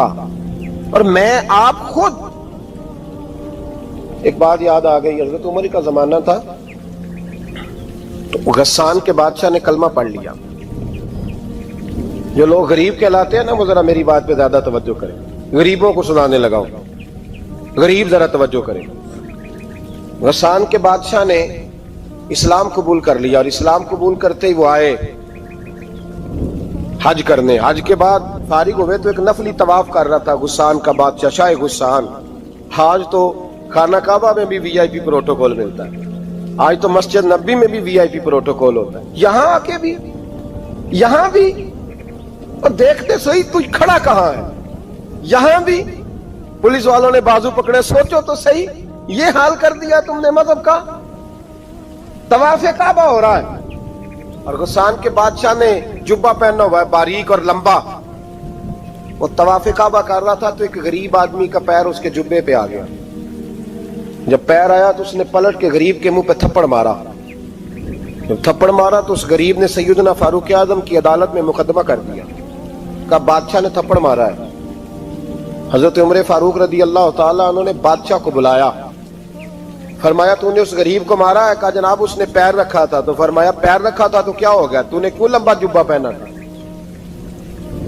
اور میں آپ خود ایک بات یاد آ گئی، حضرت عمر کا زمانہ تھا تو غسان کے بادشاہ نے کلمہ پڑھ لیا۔ جو لوگ غریب کہلاتے ہیں نا وہ ذرا میری بات پہ زیادہ توجہ کریں، غریبوں کو سنانے لگا ہوں، غریب ذرا توجہ کریں۔ غسان کے بادشاہ نے اسلام قبول کر لیا، اور اسلام قبول کرتے ہی وہ آئے حج کرنے۔ حج کے بعد فارغ ہوئے تو ایک نفلی طواف کر رہا تھا غسان کا بادشاہ، شاہ غسان۔ حج تو خانہ کعبہ میں بھی وی آئی پی پروٹوکول ملتا ہے، آج تو مسجد نبی میں بھی وی آئی پی پروٹوکول ہوتا ہے، یہاں آ کے بھی، یہاں بھی، اور دیکھتے سوئی تو کھڑا کہاں ہے؟ یہاں بھی پولیس والوں نے بازو پکڑے، سوچو تو صحیح، یہ حال کر دیا تم نے مذہب کا۔ طواف کعبہ ہو رہا ہے اور غسان کے بادشاہ نے جبہ پہنا ہوا ہے باریک اور لمبا، وہ طواف کعبہ کر رہا تھا تو ایک غریب آدمی کا پیر اس کے جبے پہ آ گیا۔ جب پیر آیا تو اس نے پلٹ کے غریب کے منہ پہ تھپڑ مارا۔ جب تھپڑ مارا تو اس غریب نے سیدنا فاروق اعظم کی عدالت میں مقدمہ کر دیا، کہا بادشاہ نے تھپڑ مارا ہے۔ حضرت عمر فاروق رضی اللہ تعالیٰ عنہ نے بادشاہ کو بلایا، فرمایا تو نے اس غریب کو مارا ہے؟ کہا جناب اس نے پیر رکھا تھا۔ تو فرمایا پیر رکھا تھا تو کیا ہو گیا؟ تو نے کیوں لمبا جبہ پہنا تھا؟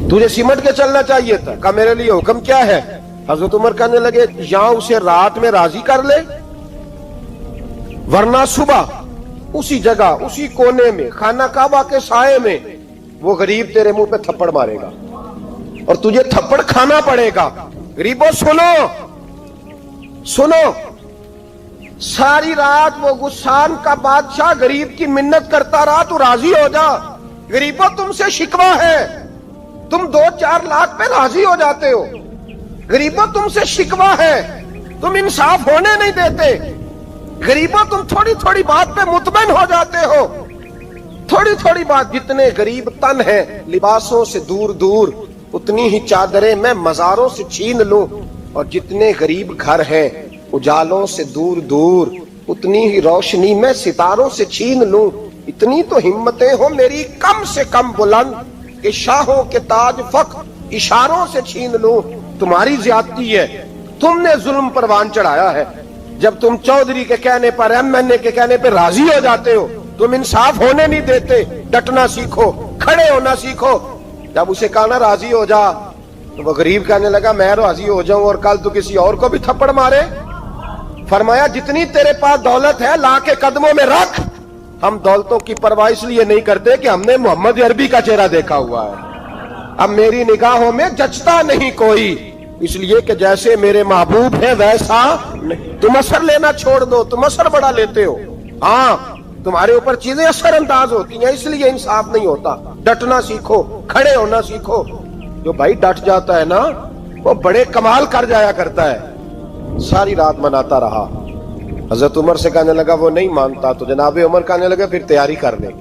تجھے سمٹ کے چلنا چاہیے تھا۔ کہا میرے لیے حکم کیا ہے؟ حضرت عمر کہنے لگے یہاں اسے رات میں راضی کر لے، ورنہ صبح اسی جگہ اسی کونے میں خانہ کعبہ کے سائے میں وہ غریب تیرے منہ پہ تھپڑ مارے گا اور تجھے تھپڑ کھانا پڑے گا۔ غریبوں سنو سنو، ساری رات وہ غسان کا بادشاہ غریب کی منت کرتا رہا تو راضی ہو جا۔ غریبوں تم سے شکوہ ہے، تم 2-4 لاکھ پہ راضی ہو جاتے ہو۔ غریبوں تم سے شکوہ ہے، تم انصاف ہونے نہیں دیتے۔ غریبوں تم تھوڑی تھوڑی بات پہ مطمئن ہو جاتے ہو، تھوڑی تھوڑی بات۔ جتنے غریب تن ہیں لباسوں سے دور دور، اتنی ہی چادریں میں مزاروں سے چھین لوں، اور جتنے غریب گھر ہیں اجالوں سے دور دور، اتنی ہی روشنی میں ستاروں سے چھین لوں۔ اتنی تو ہمتیں ہو میری کم سے کم بلند کہ شاہوں کے تاج فخر اشاروں سے چھین لوں۔ تمہاری زیادتی ہے، تم نے ظلم پروان چڑھایا ہے۔ جب تم چودھری کے کہنے پر، ایم این اے کے کہنے پہ راضی ہو جاتے ہو، تم انصاف ہونے نہیں دیتے۔ ڈٹنا سیکھو، کھڑے ہونا سیکھو۔ جب اسے کہا نا راضی ہو جا تو وہ غریب کہنے لگا میں راضی ہو جاؤں اور کل تو کسی اور کو بھی تھپڑ مارے؟ فرمایا جتنی تیرے پاس دولت ہے لا کے قدموں میں رکھ۔ ہم دولتوں کی پرواہ اس لیے نہیں کرتے کہ ہم نے محمد عربی کا چہرہ دیکھا ہوا ہے، اب میری نگاہوں میں جچتا نہیں کوئی، اس لیے کہ جیسے میرے محبوب ہے ویسا نہیں۔ تم اثر لینا چھوڑ دو، تم اثر بڑا لیتے ہو، ہاں تمہارے اوپر چیزیں اثر انداز ہوتی ہیں، اس لیے انصاف نہیں ہوتا۔ ڈٹنا سیکھو، کھڑے ہونا سیکھو۔ جو بھائی ڈٹ جاتا ہے نا وہ بڑے کمال کر جایا کرتا ہے۔ ساری رات مناتا رہا۔ حضرت عمر سے کہنے لگا وہ نہیں مانتا، تو جناب عمر کہنے لگا پھر تیاری کر لیں،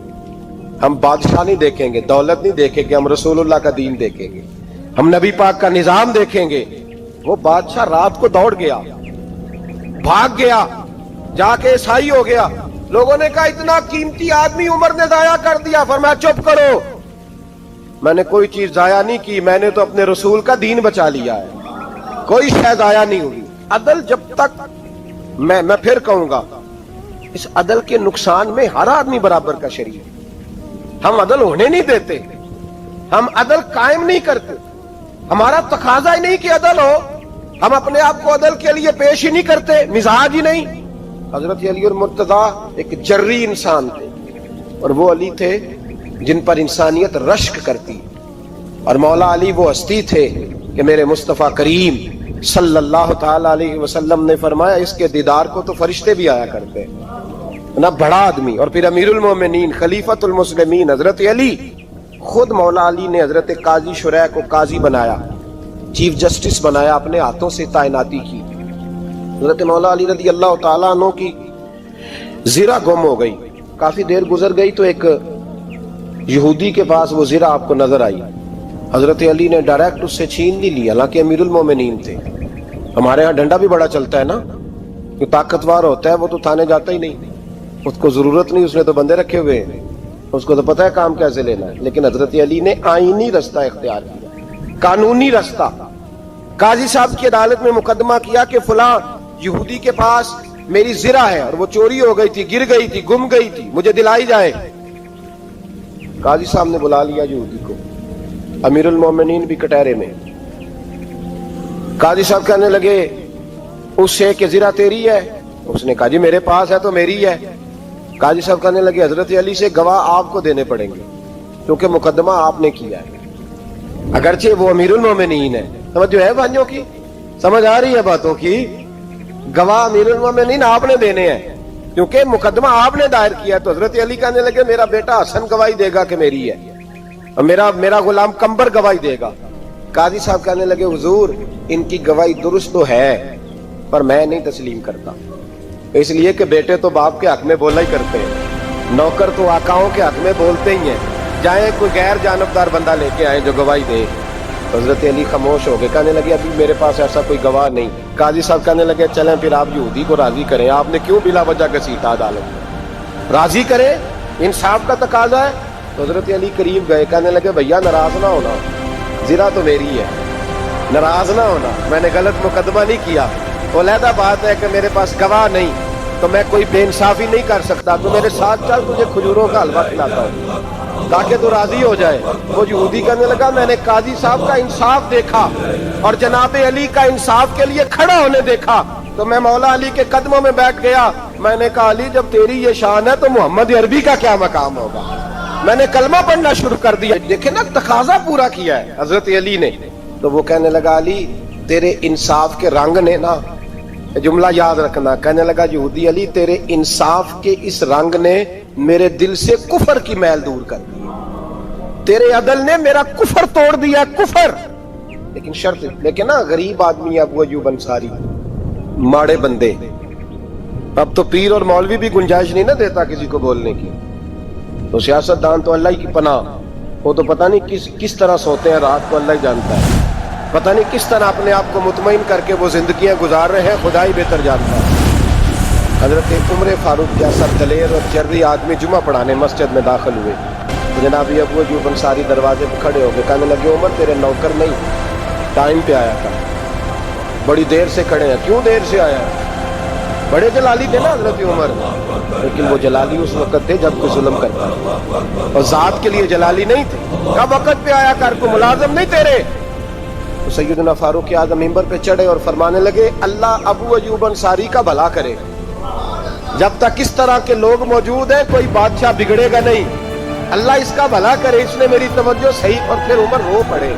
ہم بادشاہ نہیں دیکھیں گے، دولت نہیں دیکھیں گے، ہم رسول اللہ کا دین دیکھیں گے، ہم نبی پاک کا نظام دیکھیں گے۔ وہ بادشاہ رات کو دوڑ گیا، بھاگ گیا، جا کے عیسائی ہو گیا۔ لوگوں نے کہا اتنا قیمتی آدمی عمر نے ضائع کر دیا۔ فرمایا چپ کرو، میں نے کوئی چیز ضائع نہیں کی، میں نے تو اپنے رسول کا دین بچا لیا ہے، کوئی شے ضائع نہیں ہوئی۔ عدل جب تک میں پھر کہوں گا، اس عدل کے نقصان میں ہر آدمی برابر کا شریک ہے۔ ہم عدل ہونے نہیں دیتے، ہم عدل قائم نہیں کرتے، ہمارا تقاضا ہی نہیں کہ عدل ہو، ہم اپنے آپ کو عدل کے لیے پیش ہی نہیں کرتے، مزاج ہی نہیں۔ حضرت علی المرتضیٰ ایک جری انسان تھے، اور وہ علی تھے جن پر انسانیت رشک کرتی، اور مولا علی وہ ہستی تھے کہ میرے مصطفیٰ کریم صلی اللہ تعالی علیہ وسلم نے فرمایا اس کے دیدار کو تو فرشتے بھی آیا کرتے نا، بڑا آدمی۔ اور پھر امیر المومنین خلیفۃ المسلمین حضرت علی، خود مولا علی نے حضرت قاضی شریح کو قاضی بنایا، چیف جسٹس بنایا، اپنے ہاتھوں سے تعیناتی کی۔ حضرت مولا علی رضی اللہ تعالیٰ عنہ کی زرہ گم ہو گئی، کافی دیر گزر گئی تو ایک یہودی کے پاس وہ زرہ آپ کو نظر آئی۔ حضرت علی نے ڈائریکٹ اس سے چھین نہیں لیا، حالانکہ امیر المومنین تھے۔ ہمارے ہاں ڈنڈا بھی بڑا چلتا ہے نا، جو طاقتور ہوتا ہے وہ تو تھانے جاتا ہی نہیں، اس کو ضرورت نہیں، اس نے تو بندے رکھے ہوئے ہیں، اس کو تو پتہ ہے کام کیسے لینا ہے۔ لیکن حضرت علی نے آئینی رستہ اختیار کیا، قانونی رستہ، قاضی صاحب کی عدالت میں مقدمہ کیا کہ فلاں یہودی کے پاس میری زرہ ہے اور وہ چوری ہو گئی تھی، گر گئی تھی، گم گئی تھی، مجھے دلائی جائے۔ قاضی صاحب نے بلا لیا یہودی کو، امیر المومنین بھی کٹہرے میں۔ قاضی صاحب کہنے لگے اس سے کہ زرہ تیری ہے؟ اس نے کہا جی میرے پاس ہے تو میری ہے۔ قاضی صاحب کہنے لگے حضرت علی سے گواہ آپ کو دینے پڑیں گے کیونکہ مقدمہ آپ نے کیا ہے، اگرچہ وہ امیر المومنین ہے۔ سمجھ جو ہے بھائیوں کی، سمجھ آ رہی ہے باتوں کی؟ گواہ امیر المومنین آپ نے دینے ہیں کیونکہ مقدمہ آپ نے دائر کیا۔ تو حضرت علی کہنے لگے میرا بیٹا حسن گواہی دے گا کہ میری ہے، اور میرا غلام کمبر گواہی دے گا۔ قاضی صاحب کہنے لگے حضور ان کی گواہی درست تو ہے پر میں نہیں تسلیم کرتا، اس لیے کہ بیٹے تو باپ کے حق میں بولا ہی کرتے ہیں، نوکر تو آقاؤں کے حق میں بولتے ہی ہیں، جائیں کوئی غیر جانبدار بندہ لے کے آئے جو گواہی دے۔ حضرت علی خاموش ہو گئے، کہنے لگے ابھی میرے پاس ایسا کوئی گواہ نہیں۔ قاضی صاحب کہنے لگے چلیں پھر آپ یہودی کو راضی کریں، آپ نے کیوں بلا وجہ گھسیٹا عدالت میں، راضی کریں، انصاف کا تقاضا ہے۔ تو حضرت علی قریب گئے، کہنے لگے بھیا ناراض نہ ہونا، زرہ تو میری ہے، ناراض نہ ہونا، میں نے غلط مقدمہ نہیں کیا، علیحدہ بات ہے کہ میرے پاس گواہ نہیں تو میں کوئی بے انصافی نہیں کر سکتا، تو میرے ساتھ چل تجھے کھجوروں کا حلوہ کھلاتا ہوں تاکہ تو راضی ہو جائے۔ وہ یہودی کہنے لگا میں نے قاضی صاحب کا انصاف دیکھا اور جناب علی کا انصاف کے لیے کھڑا ہونے دیکھا تو میں مولا علی کے قدموں میں بیٹھ گیا۔ میں نے کہا علی جب تیری یہ شان ہے تو محمد عربی کا کیا مقام ہوگا؟ میں نے کلمہ پڑھنا شروع کر دیا۔ دیکھیں نا تقاضا پورا کیا ہے حضرت علی نے۔ تو وہ کہنے لگا علی تیرے انصاف کے رنگ نے نا، جملہ یاد رکھنا، کہنے لگا یہودی علی تیرے انصاف کے اس رنگ نے میرے دل سے کفر کی میل دور کر دی، تیرے عدل نے میرا کفر توڑ دیا، کفر۔ لیکن شرط، لیکن نا غریب آدمی ابو ایوب انصاری، ماڑے بندے، اب تو پیر اور مولوی بھی گنجائش نہیں نہ دیتا کسی کو بولنے کی، تو سیاست دان تو اللہ ہی کی پناہ، وہ تو پتہ نہیں کس طرح سوتے ہیں رات کو، اللہ ہی جانتا ہے، پتہ نہیں کس طرح اپنے آپ کو مطمئن کر کے وہ زندگیاں گزار رہے ہیں، خدا ہی بہتر جانتا ہے۔ حضرت عمر فاروق جیسا دلیر اور جرری آدمی جمعہ پڑھانے مسجد میں داخل ہوئے، جناب ابو ایوب انصاری دروازے پہ کھڑے ہو گئے، کہنے لگے عمر تیرے نوکر نہیں، ٹائم پہ آیا تھا، بڑی دیر سے کھڑے ہیں، کیوں دیر سے آیا؟ بڑے جلالی تھے نا حضرت عمر، لیکن وہ جلالی اس وقت تھے جب کوئی ظلم کرتا اور ذات کے لیے جلالی نہیں تھے۔ کب وقت پہ آیا کر، کو ملازم نہیں تیرے؟ تو سیدنا فاروق اعظم ممبر پہ چڑھے اور فرمانے لگے اللہ ابو ایوب انصاری کا بھلا کرے، جب تک اس طرح کے لوگ موجود ہیں کوئی بادشاہ بگڑے گا نہیں، اللہ اس کا بھلا کرے، اس نے میری توجہ صحیح۔ اور پھر عمر رو پڑے،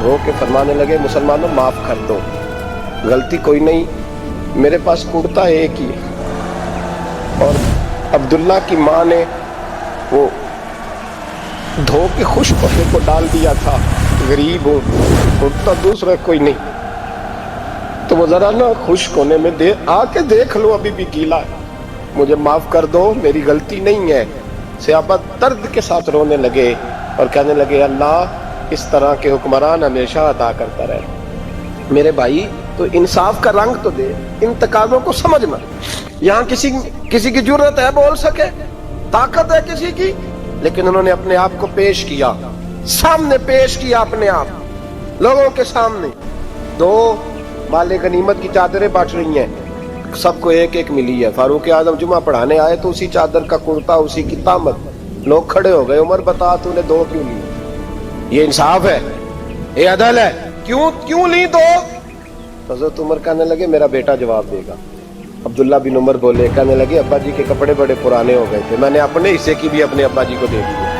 رو کے فرمانے لگے مسلمانوں معاف کر دو، غلطی کوئی نہیں، میرے پاس کرتا ایک ہی، اور عبداللہ کی ماں نے وہ دھو کے خشک ہونے کو ڈال دیا تھا، غریب ہو، کرتا دوسرا کوئی نہیں، تو وہ ذرا نا خشک ہونے میں آ کے دیکھ لو ابھی بھی گیلا ہے، مجھے معاف کر دو، میری غلطی نہیں ہے۔ صحابہ درد کے ساتھ رونے لگے اور کہنے لگے اللہ اس طرح کے حکمران ہمیشہ عطا کرتا رہے۔ میرے بھائی تو انصاف کا رنگ تو دے، ان تقاضوں کو سمجھنا۔ یہاں کسی کی جرت ہے بول سکے، طاقت ہے کسی کی، لیکن انہوں نے اپنے آپ کو پیش کیا، سامنے پیش کیا اپنے آپ لوگوں کے سامنے۔ دو مال غنیمت کی چادریں بانٹ رہی ہیں، سب کو ایک ایک ملی ہے۔ فاروق اعظم جمعہ پڑھانے آئے تو اسی چادر کا کرتا، اسی کی تامت، لوگ کھڑے ہو گئے، عمر بتا تو نے دو کیوں لی؟ یہ انصاف ہے، یہ عدل ہے، کیوں لی دو؟ حضرت عمر کہنے لگے میرا بیٹا جواب دے گا۔ عبداللہ بن عمر بولے، کہنے لگے ابا جی کے کپڑے بڑے پرانے ہو گئے تھے، میں نے اپنے حصے کی بھی اپنے ابا جی کو دے دی۔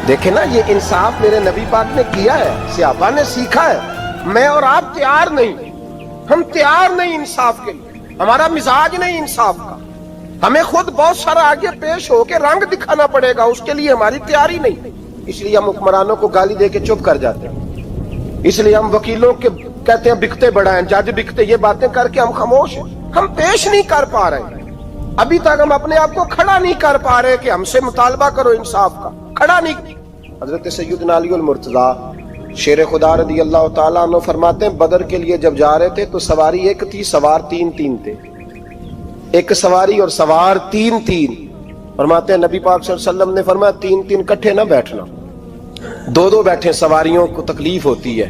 دیکھیں نا یہ انصاف میرے نبی پاک نے کیا ہے، صحابہ نے سیکھا ہے۔ میں اور آپ تیار نہیں، ہم تیار نہیں انصاف کے لیے، ہمارا مزاج نہیں انصاف کا، ہمیں خود بہت سارا آگے پیش ہو کے رنگ دکھانا پڑے گا، اس کے لیے ہماری تیاری نہیں، اس لیے ہم حکمرانوں کو گالی دے کے چپ کر جاتے ہیں، اس لیے ہم وکیلوں کے کہتے ہیں بکتے بڑا ہیں، جج بکتے، یہ باتیں کر کے ہم خاموش ہیں، ہم پیش نہیں کر پا رہے، ابھی تک ہم اپنے آپ کو کھڑا نہیں کر پا رہے کہ ہم سے مطالبہ کرو انصاف کا، کھڑا نہیں۔ حضرت سیدنا علی المرتضیٰ شیر خدا رضی اللہ تعالیٰ عنہ فرماتے ہیں بدر کے لیے جب جا رہے تھے تو سواری ایک تھی، سوار تین تھے، ایک سواری اور سوار تین۔ فرماتے ہیں نبی پاک صلی اللہ علیہ وسلم نے فرمایا تین کٹھے نہ بیٹھنا، دو بیٹھے، سواریوں کو تکلیف ہوتی ہے،